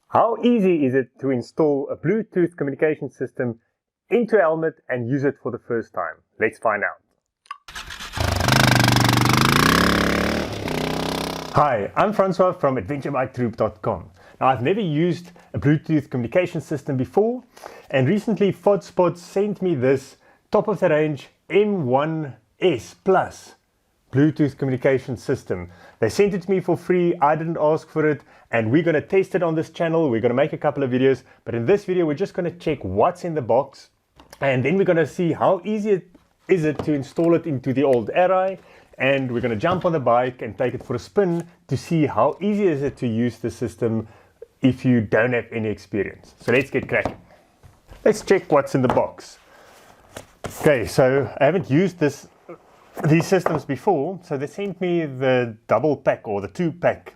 How easy is it to install a Bluetooth communication system into a helmet and use it for the first time? Let's find out. Hi, I'm Francois from adventurebiketroop.com. Now, I've never used a Bluetooth communication system before, and recently Fodsports sent me this top-of-the-range M1-S Plus Bluetooth communication system. They sent it to me for free. I didn't ask for it, and we're going to test it on this channel. We're going to make a couple of videos, but in this video we're just going to check what's in the box, and then we're going to see how easy it is to install it into the old Arai, and we're going to jump on the bike and take it for a spin to see how easy is it to use the system if you don't have any experience. So let's get cracking. Let's check what's in the box. Okay, so I haven't used these systems before, so they sent me the double pack or the 2-pack,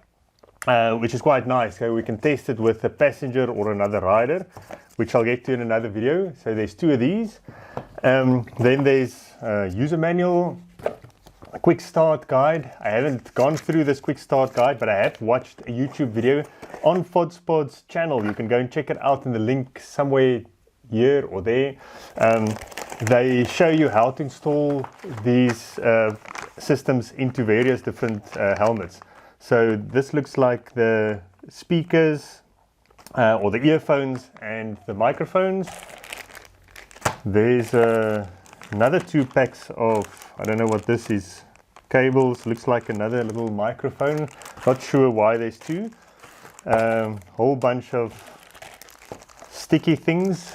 which is quite nice. So we can test it with a passenger or another rider, which I'll get to in another video. So there's 2 of these. Then there's a user manual, a quick start guide. I haven't gone through this quick start guide, but I have watched a YouTube video on Fodsports channel. You can go and check it out in the link somewhere here or there. They show you how to install these systems into various different helmets. So this looks like the speakers or the earphones and the microphones. There's another 2 packs of, I don't know what this is, cables. Looks like another little microphone. Not sure why there's 2. Whole bunch of sticky things.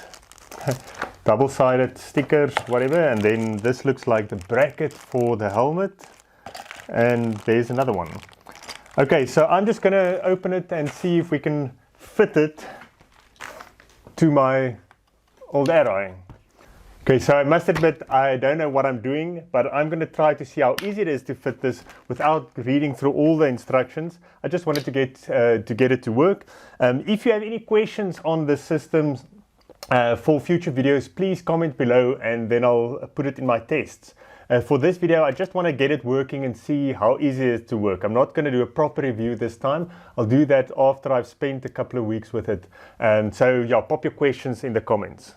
Double-sided stickers, whatever, and then this looks like the bracket for the helmet, and there's another one. Okay, so I'm just going to open it and see if we can fit it to my old Arai. Okay, so I must admit I don't know what I'm doing, but I'm going to try to see how easy it is to fit this without reading through all the instructions. I just wanted to get it to work. If you have any questions on the systems for future videos, please comment below and then I'll put it in my tests. For this video, I just want to get it working and see how easy it is to work. I'm not going to do a proper review this time. I'll do that after I've spent a couple of weeks with it. So yeah, pop your questions in the comments.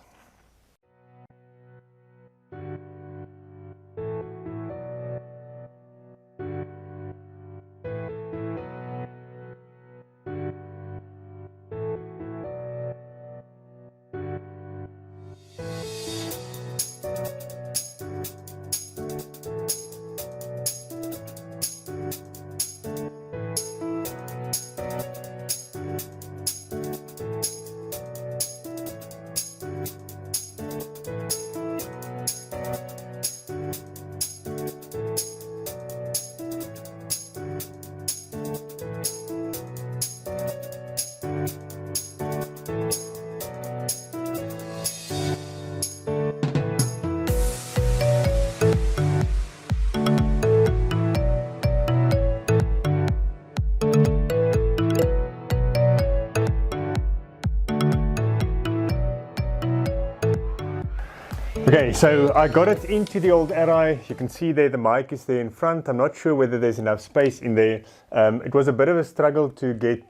Okay, so I got it into the old Arai. You can see there the mic is there in front. I'm not sure whether there's enough space in there. It was a bit of a struggle to get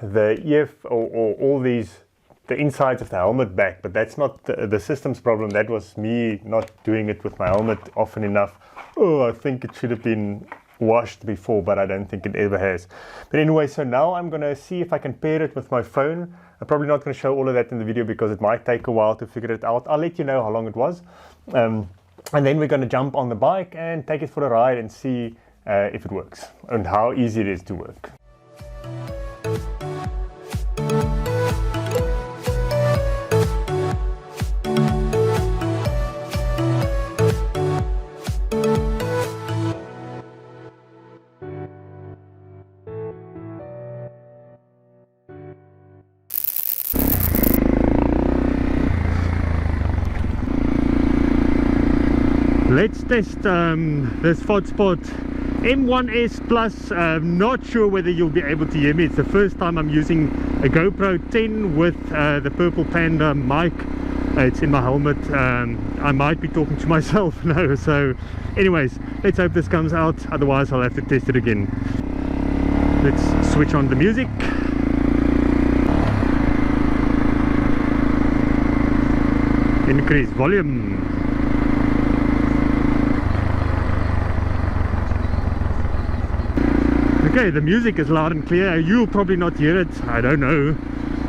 the ear or all the insides of the helmet back, but that's not the system's problem. That was me not doing it with my helmet often enough. Oh, I think it should have been washed before, but I don't think it ever has. But anyway, so now I'm going to see if I can pair it with my phone. I'm probably not going to show all of that in the video because it might take a while to figure it out. I'll let you know how long it was. And then we're going to jump on the bike and take it for a ride and see if it works and how easy it is to work. Let's test this Fodsports M1-S Plus. Not sure whether you'll be able to hear me. It's the first time I'm using a GoPro 10 with the Purple Panda mic. It's in my helmet. I might be talking to myself now. So anyways, let's hope this comes out. Otherwise I'll have to test it again. Let's switch on the music. increase volume. Okay, the music is loud and clear. You'll probably not hear it, I don't know.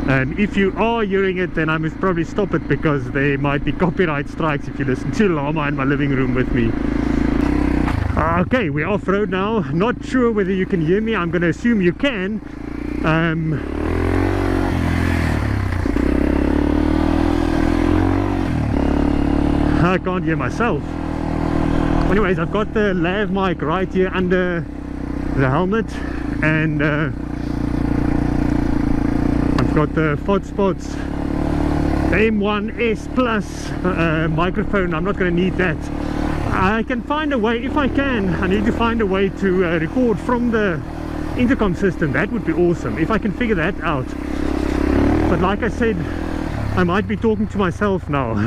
And if you are hearing it, then I must probably stop it, because there might be copyright strikes if you listen to Llama in my living room with me. Okay, we're off-road now. Not sure whether you can hear me. I'm going to assume you can. I can't hear myself. Anyways, I've got the lav mic right here under the helmet, and I've got the Fodsports M1-S Plus microphone. I'm not going to need that. I can find a way, if I can, I need to find a way to record from the intercom system. That would be awesome if I can figure that out. But like I said, I might be talking to myself now.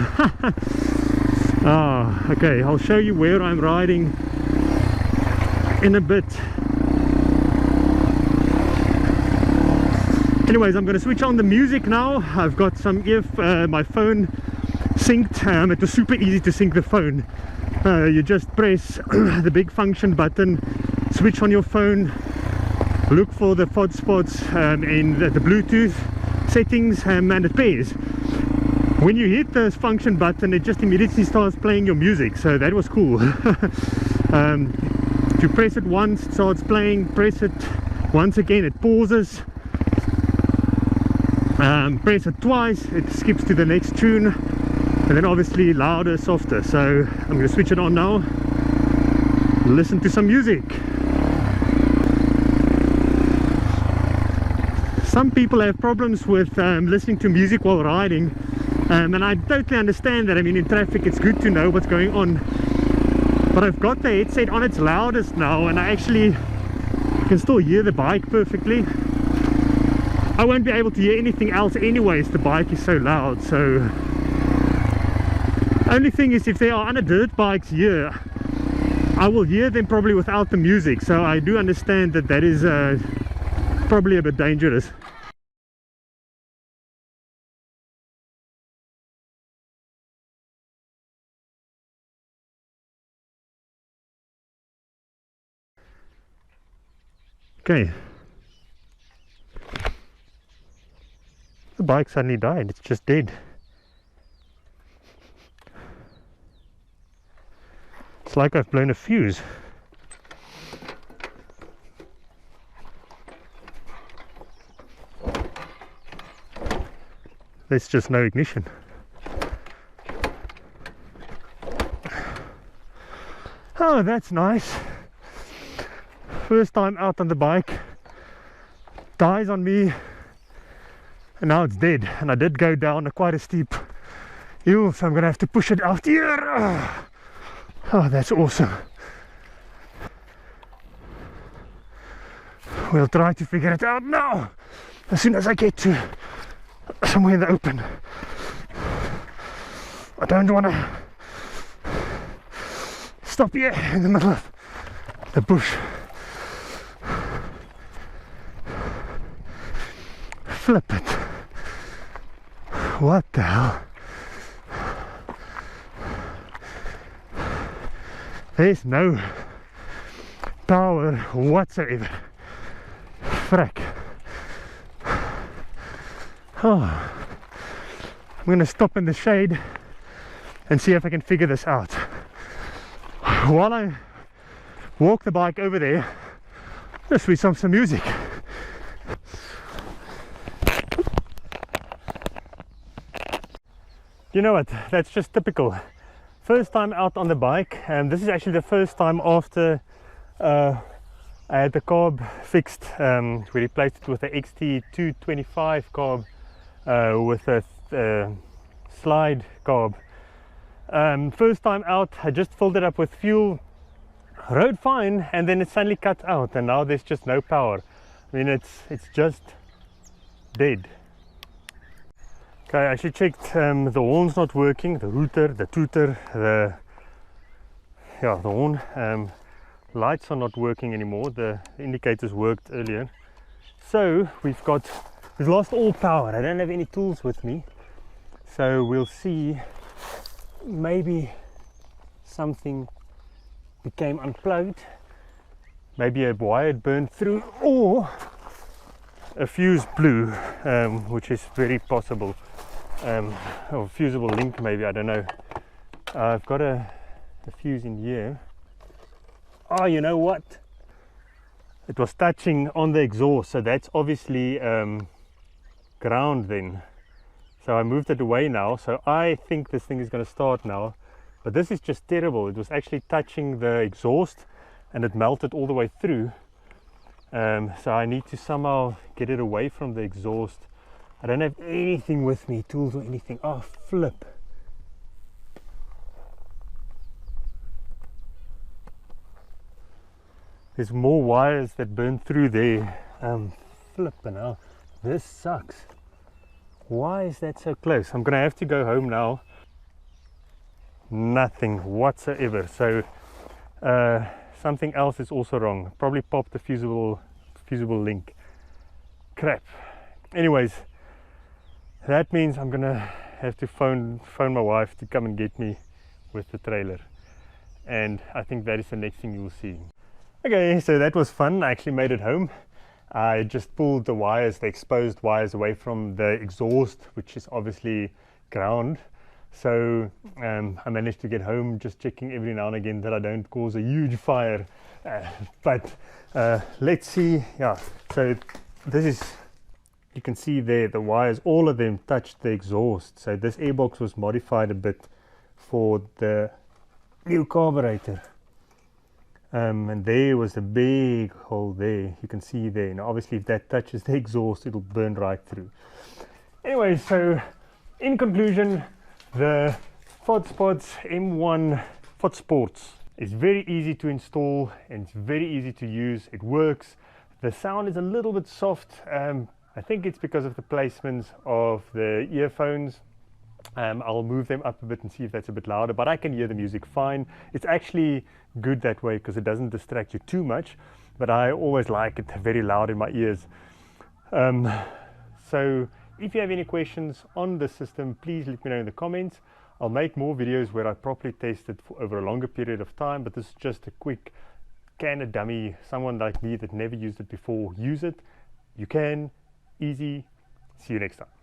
Okay, I'll show you where I'm riding in a bit. Anyways, I'm going to switch on the music now. I've got some my phone synced. It was super easy to sync the phone. You just press the big function button, switch on your phone, look for the Fodsports in the Bluetooth settings, and it pairs. When you hit the function button, it just immediately starts playing your music, so that was cool. If you press it once, it starts playing. Press it once again, it pauses. Press it twice, it skips to the next tune, and then obviously louder, softer. So I'm going to switch it on now, listen to some music. Some people have problems with listening to music while riding, and I totally understand that. I mean, in traffic it's good to know what's going on, but I've got the headset on its loudest now, and I actually can still hear the bike perfectly. I won't be able to hear anything else anyways, the bike is so loud. So only thing is, if there are other dirt bikes here, I will hear them probably without the music. So I do understand that that is probably a bit dangerous. Okay, the bike suddenly died. It's just dead. It's like I've blown a fuse. There's just no ignition. Oh, that's nice. First time out on the bike, dies on me, and now it's dead. And I did go down quite a steep hill, so I'm gonna have to push it out here. Oh, that's awesome. We'll try to figure it out now, as soon as I get to somewhere in the open. I don't want to stop here in the middle of the bush. Flip it. What the hell? There's no power whatsoever. Frick. Oh. I'm going to stop in the shade and see if I can figure this out. While I walk the bike over there, let's switch on some music. You know what, that's just typical. First time out on the bike, and this is actually the first time after I had the carb fixed. We replaced it with the XT225 carb with a slide carb. First time out, I just filled it up with fuel, rode fine, and then it suddenly cut out, and now there's just no power. I mean, it's just dead. Okay, I actually checked, the horn's not working, the router, the tooter, the horn. Lights are not working anymore, the indicators worked earlier. So we've lost all power. I don't have any tools with me, so we'll see maybe something became unplugged, maybe a wire burned through, or a fuse blew, which is very possible, or fusible link maybe, I don't know. I've got a fuse in here. Oh, you know what? It was touching on the exhaust, so that's obviously ground then. So I moved it away now, so I think this thing is going to start now. But this is just terrible. It was actually touching the exhaust and it melted all the way through. So I need to somehow get it away from the exhaust. I don't have anything with me, tools or anything. Oh, flip. There's more wires that burn through there. Flipping hell. This sucks. Why is that so close? I'm gonna have to go home now. Nothing whatsoever. So something else is also wrong. Probably popped the fusible link. Crap. Anyways, that means I'm gonna have to phone my wife to come and get me with the trailer. And I think that is the next thing you'll see. Okay, so that was fun. I actually made it home. I just pulled the wires, the exposed wires, away from the exhaust, which is obviously ground. So I managed to get home, just checking every now and again that I don't cause a huge fire. But let's see. Yeah, so this is, you can see there, the wires, all of them touched the exhaust. So this airbox was modified a bit for the new carburetor. And there was a big hole there, you can see there. Now obviously if that touches the exhaust, it'll burn right through. Anyway, so in conclusion, the Fodsports M1 Fodsports is very easy to install and it's very easy to use. It works. The sound is a little bit soft. I think it's because of the placements of the earphones. I'll move them up a bit and see if that's a bit louder, but I can hear the music fine. It's actually good that way because it doesn't distract you too much, but I always like it very loud in my ears. So if you have any questions on the system, please let me know in the comments. I'll make more videos where I properly test it for over a longer period of time, but this is just a quick, can a dummy, someone like me that never used it before, use it? You can, easy. See you next time.